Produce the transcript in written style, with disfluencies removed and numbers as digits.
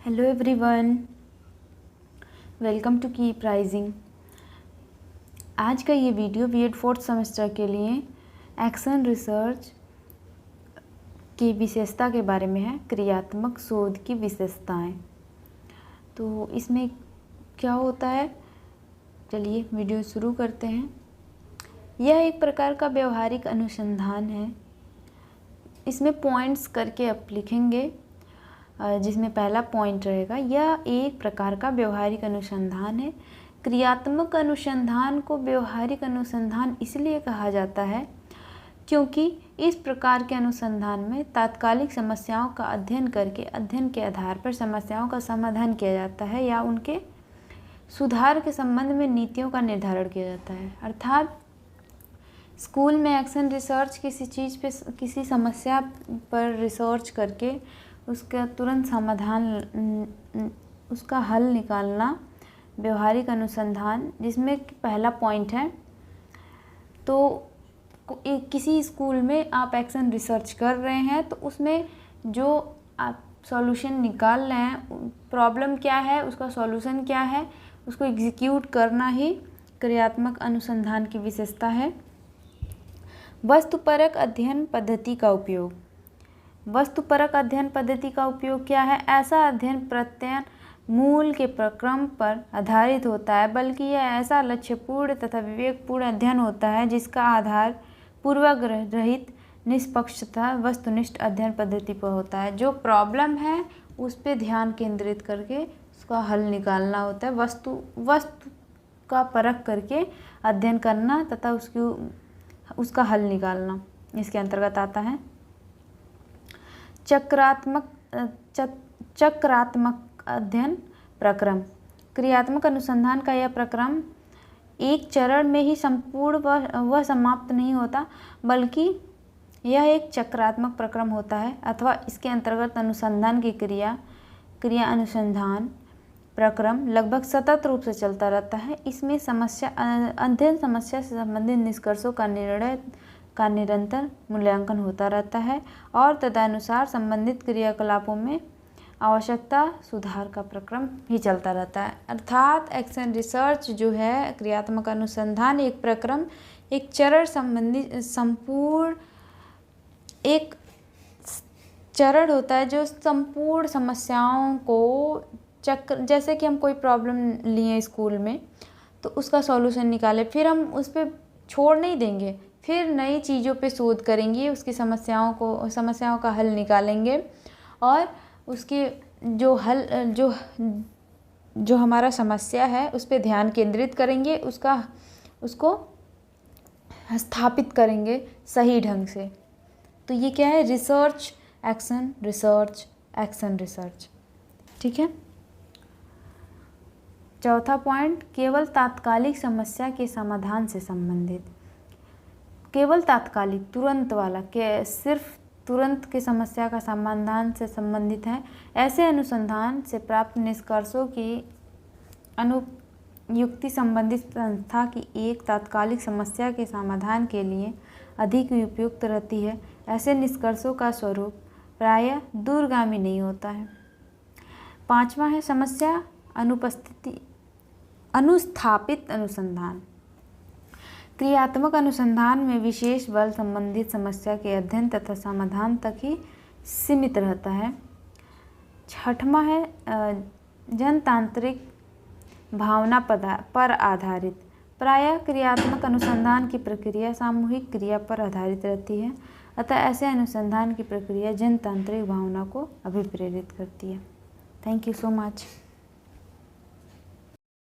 Hello everyone, welcome to keep rising. आज का ये वीडियो बीएड 4th सेमेस्टर के लिए एक्शन रिसर्च की विशेषता के बारे में है। क्रियात्मक शोध की विशेषताएं। तो इसमें क्या होता है, चलिए वीडियो शुरू करते हैं। यह एक प्रकार का व्यवहारिक अनुसंधान है। इसमें पॉइंट्स करके आप लिखेंगे, जिसमें पहला पॉइंट रहेगा, यह एक प्रकार का व्यवहारिक अनुसंधान है। क्रियात्मक अनुसंधान को व्यवहारिक अनुसंधान इसलिए कहा जाता है क्योंकि इस प्रकार के अनुसंधान में तात्कालिक समस्याओं का अध्ययन करके अध्ययन के आधार पर समस्याओं का समाधान किया जाता है या उनके सुधार के संबंध में नीतियों का निर्धारण किया जाता है। अर्थात स्कूल में एक्शन रिसर्च किसी चीज़ पे, किसी समस्या पर रिसर्च करके उसका तुरंत समाधान, उसका हल निकालना व्यवहारिक अनुसंधान, जिसमें पहला पॉइंट है। तो किसी स्कूल में आप एक्शन रिसर्च कर रहे हैं तो उसमें जो आप सॉल्यूशन निकाल रहे हैं, प्रॉब्लम क्या है, उसका सॉल्यूशन क्या है, उसको एग्जीक्यूट करना ही क्रियात्मक अनुसंधान की विशेषता है। वस्तुपरक अध्ययन पद्धति का उपयोग। वस्तुपरक अध्ययन पद्धति का उपयोग क्या है? ऐसा अध्ययन प्रत्ययन मूल के प्रक्रम पर आधारित होता है, बल्कि यह ऐसा लक्ष्यपूर्ण तथा विवेकपूर्ण अध्ययन होता है जिसका आधार पूर्वाग्रह रहित, निष्पक्ष तथा वस्तुनिष्ठ अध्ययन पद्धति पर होता है। जो प्रॉब्लम है उस पर ध्यान केंद्रित करके उसका हल निकालना होता है। वस्तु का परख करके अध्ययन करना तथा उसका हल निकालना इसके अंतर्गत आता है। चक्रात्मक अध्ययन प्रक्रम। क्रियात्मक अनुसंधान का यह प्रक्रम एक चरण में ही संपूर्ण व समाप्त नहीं होता, बल्कि यह एक चक्रात्मक प्रक्रम होता है, अथवा इसके अंतर्गत अनुसंधान की क्रिया अनुसंधान प्रक्रम लगभग सतत रूप से चलता रहता है। इसमें अध्ययन समस्या से संबंधित निष्कर्षों का निरंतर मूल्यांकन होता रहता है और तदनुसार संबंधित क्रियाकलापों में आवश्यकता सुधार का प्रक्रम ही चलता रहता है। अर्थात एक्शन रिसर्च जो है, क्रियात्मक अनुसंधान एक प्रक्रम, एक चरण संबंधी संपूर्ण एक चरण होता है जो संपूर्ण समस्याओं को जैसे कि हम कोई प्रॉब्लम लिए स्कूल में तो उसका सॉल्यूशन निकाले, फिर हम उस पर छोड़ नहीं देंगे, फिर नई चीज़ों पे शोध करेंगे, उसकी समस्याओं का हल निकालेंगे और उसके जो हमारा समस्या है उस पे ध्यान केंद्रित करेंगे, उसको स्थापित करेंगे सही ढंग से। तो ये क्या है? Research, action research, action research. ठीक है। चौथा पॉइंट, केवल तात्कालिक समस्या के समाधान से संबंधित। केवल तात्कालिक, तुरंत वाला, सिर्फ तुरंत की समस्या का समाधान से संबंधित है। ऐसे अनुसंधान से प्राप्त निष्कर्षों की अनुयुक्ति संबंधित संस्था की एक तात्कालिक समस्या के समाधान के लिए अधिक उपयुक्त रहती है। ऐसे निष्कर्षों का स्वरूप प्रायः दूरगामी नहीं होता है। पांचवा है समस्या अनुस्थापित अनुसंधान। क्रियात्मक अनुसंधान में विशेष बल संबंधित समस्या के अध्ययन तथा समाधान तक ही सीमित रहता है। छठवां है जनतांत्रिक भावना पर आधारित। प्रायः क्रियात्मक अनुसंधान की प्रक्रिया सामूहिक क्रिया पर आधारित रहती है, अतः ऐसे अनुसंधान की प्रक्रिया जनतांत्रिक भावना को अभिप्रेरित करती है। Thank you so much.